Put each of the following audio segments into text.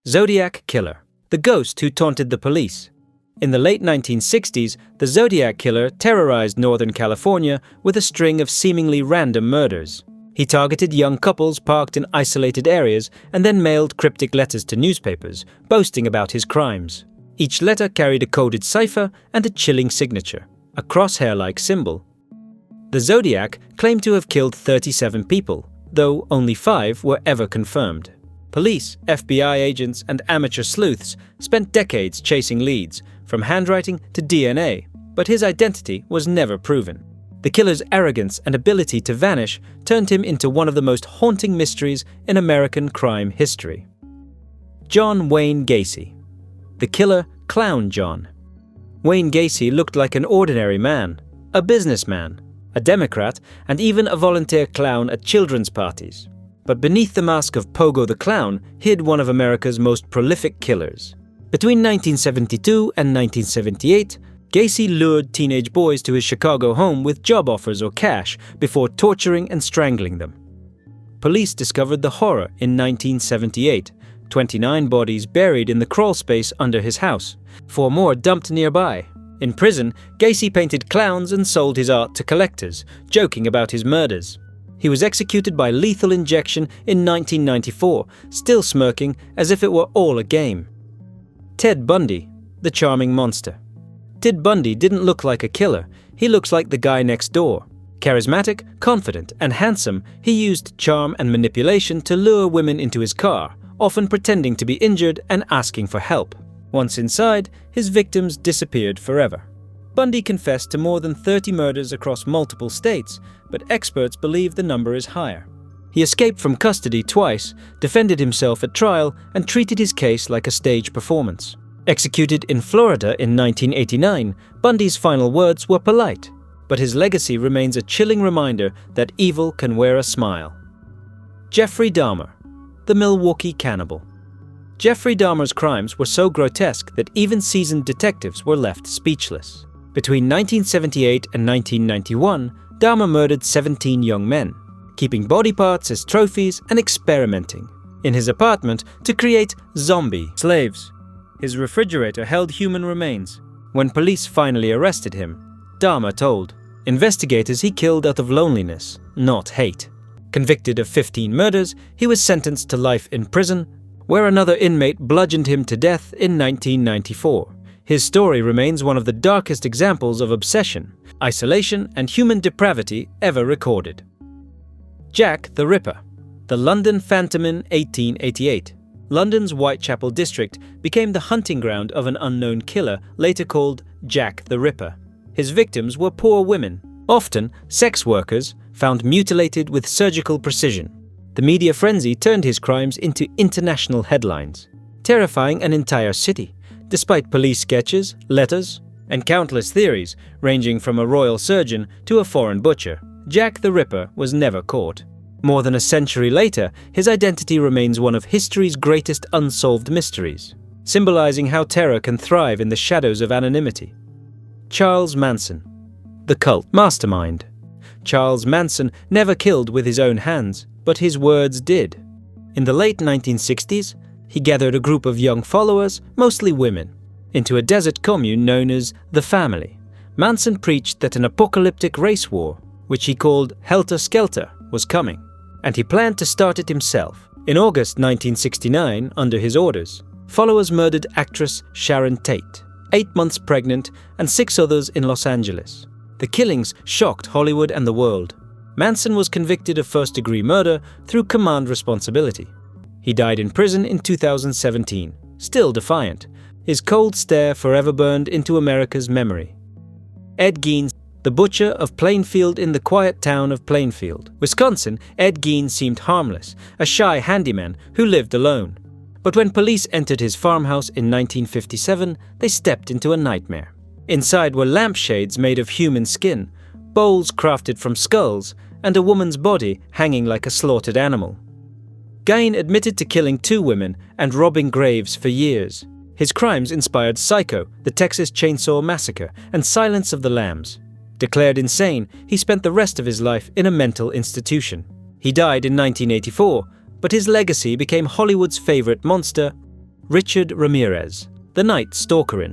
Zodiac Killer, the ghost who taunted the police. In the late 1960s, the Zodiac Killer terrorized Northern California with a string of seemingly random murders. He targeted young couples parked in isolated areas and then mailed cryptic letters to newspapers, boasting about his crimes. Each letter carried a coded cipher and a chilling signature, a crosshair-like symbol. The Zodiac claimed to have killed 37 people, though only 5 were ever confirmed. Police, FBI agents, and amateur sleuths spent decades chasing leads, from handwriting to DNA, but his identity was never proven. The killer's arrogance and ability to vanish turned him into one of the most haunting mysteries in American crime history. John Wayne Gacy. The killer, Clown John. Wayne Gacy looked like an ordinary man, a businessman, a Democrat, and even a volunteer clown at children's parties. But beneath the mask of Pogo the Clown hid one of America's most prolific killers. Between 1972 and 1978, Gacy lured teenage boys to his Chicago home with job offers or cash before torturing and strangling them. Police discovered the horror in 1978, 29 bodies buried in the crawl space under his house, 4 more dumped nearby. In prison, Gacy painted clowns and sold his art to collectors, joking about his murders. He was executed by lethal injection in 1994, still smirking as if it were all a game. Ted Bundy, the charming monster. Ted Bundy didn't look like a killer, he looks like the guy next door. Charismatic, confident, and handsome, he used charm and manipulation to lure women into his car, often pretending to be injured and asking for help. Once inside, his victims disappeared forever. Bundy confessed to more than 30 murders across multiple states, but experts believe the number is higher. He escaped from custody twice, defended himself at trial, and treated his case like a stage performance. Executed in Florida in 1989, Bundy's final words were polite, but his legacy remains a chilling reminder that evil can wear a smile. Jeffrey Dahmer, the Milwaukee cannibal. Jeffrey Dahmer's crimes were so grotesque that even seasoned detectives were left speechless. Between 1978 and 1991, Dahmer murdered 17 young men, keeping body parts as trophies and experimenting in his apartment to create zombie slaves. His refrigerator held human remains. When police finally arrested him, Dahmer told investigators he killed out of loneliness, not hate. Convicted of 15 murders, he was sentenced to life in prison, where another inmate bludgeoned him to death in 1994. His story remains one of the darkest examples of obsession, isolation, and human depravity ever recorded. Jack the Ripper. The London Phantom in 1888. London's Whitechapel district became the hunting ground of an unknown killer, later called Jack the Ripper. His victims were poor women, often sex workers, found mutilated with surgical precision. The media frenzy turned his crimes into international headlines, terrifying an entire city. Despite police sketches, letters, and countless theories, ranging from a royal surgeon to a foreign butcher, Jack the Ripper was never caught. More than a century later, his identity remains one of history's greatest unsolved mysteries, symbolizing how terror can thrive in the shadows of anonymity. Charles Manson, the cult mastermind. Charles Manson never killed with his own hands, but his words did. In the late 1960s, he gathered a group of young followers, mostly women, into a desert commune known as the Family. Manson preached that an apocalyptic race war, which he called Helter Skelter, was coming, and he planned to start it himself. In August 1969, under his orders, followers murdered actress Sharon Tate, 8 months pregnant, and 6 others in Los Angeles. The killings shocked Hollywood and the world. Manson was convicted of first-degree murder through command responsibility. He died in prison in 2017, still defiant, his cold stare forever burned into America's memory. Ed Gein, the butcher of Plainfield in the quiet town of Plainfield, Wisconsin. Ed Gein seemed harmless, a shy handyman who lived alone. But when police entered his farmhouse in 1957, they stepped into a nightmare. Inside were lampshades made of human skin, bowls crafted from skulls, and a woman's body hanging like a slaughtered animal. Gein admitted to killing 2 women and robbing graves for years. His crimes inspired Psycho, the Texas Chainsaw Massacre, and Silence of the Lambs. Declared insane, he spent the rest of his life in a mental institution. He died in 1984, but his legacy became Hollywood's favorite monster, Richard Ramirez, the Night Stalker. In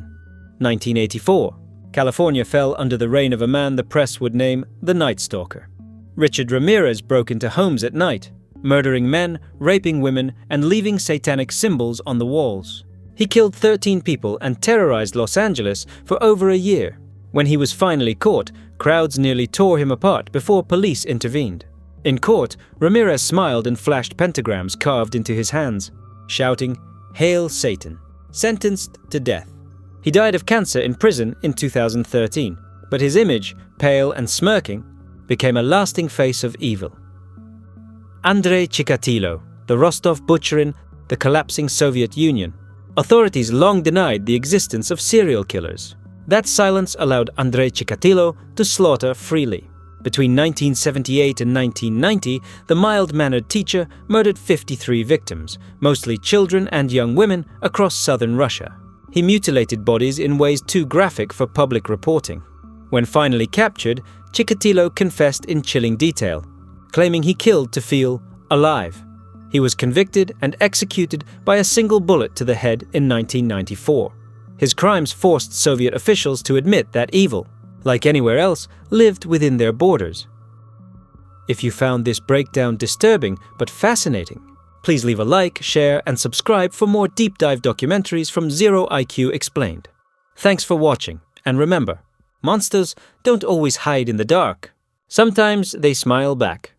1984, California fell under the reign of a man the press would name the Night Stalker. Richard Ramirez broke into homes at night, murdering men, raping women, and leaving satanic symbols on the walls. He killed 13 people and terrorized Los Angeles for over a year. When he was finally caught, crowds nearly tore him apart before police intervened. In court, Ramirez smiled and flashed pentagrams carved into his hands, shouting, "Hail Satan," sentenced to death. He died of cancer in prison in 2013, but his image, pale and smirking, became a lasting face of evil. Andrei Chikatilo, the Rostov butcher in the collapsing Soviet Union. Authorities long denied the existence of serial killers. That silence allowed Andrei Chikatilo to slaughter freely. Between 1978 and 1990, the mild-mannered teacher murdered 53 victims, mostly children and young women, across southern Russia. He mutilated bodies in ways too graphic for public reporting. When finally captured, Chikatilo confessed in chilling detail, claiming he killed to feel alive. He was convicted and executed by a single bullet to the head in 1994. His crimes forced Soviet officials to admit that evil, like anywhere else, lived within their borders. If you found this breakdown disturbing but fascinating, please leave a like, share, and subscribe for more deep dive documentaries from Zero IQ Explained. Thanks for watching, and remember, monsters don't always hide in the dark. Sometimes they smile back.